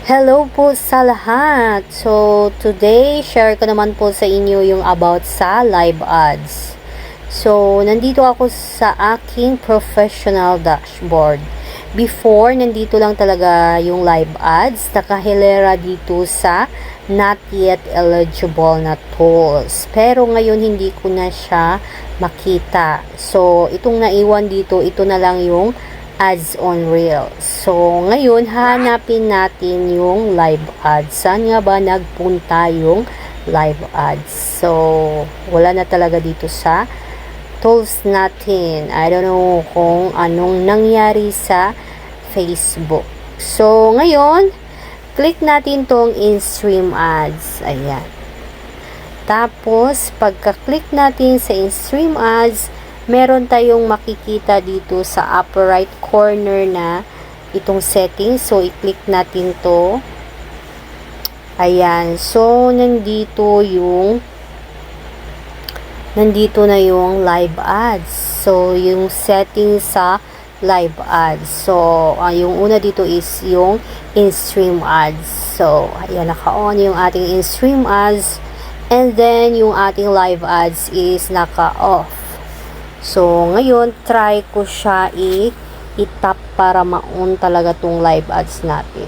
Hello po sa lahat! So, today, share ko naman po sa inyo yung about sa live ads. So, nandito ako sa aking professional dashboard. Before, nandito lang talaga yung live ads. Nakahilera dito sa not yet eligible na tools. Pero ngayon, hindi ko na siya makita. So, itong naiwan dito, ito na lang yung ads on Reels. So, ngayon, hanapin natin yung live ads. Saan nga ba nagpunta yung live ads? So, wala na talaga dito sa tools natin. I don't know kung anong nangyari sa Facebook. So, ngayon, click natin tong in-stream ads. Ayan. Tapos, pagka-click natin sa in-stream ads, meron tayong makikita dito sa upper right corner na itong settings. So, i-click natin to. Ayan. So, nandito na yung live ads. So, yung settings sa live ads. So, yung una dito is yung in-stream ads. So, ayan, naka-on yung ating in-stream ads. And then, yung ating live ads is naka-off. So, ngayon, try ko siya i-tap para ma-on talaga tong live ads natin.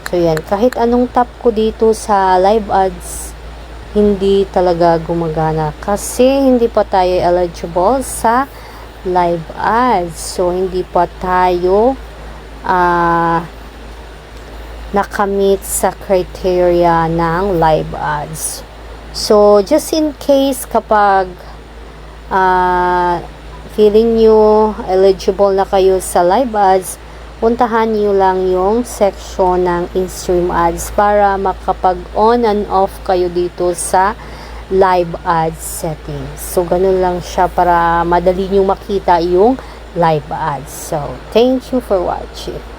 So, yan. Kahit anong tap ko dito sa live ads, hindi talaga gumagana. Kasi, hindi pa tayo eligible sa live ads. So, hindi pa tayo nakamit sa criteria ng live ads. So, just in case kapag feeling nyo eligible na kayo sa live ads, puntahan nyo lang yung section ng in-stream ads para makapag-on and off kayo dito sa live ads settings. So, ganun lang siya para madali nyo makita yung live ads. So, thank you for watching.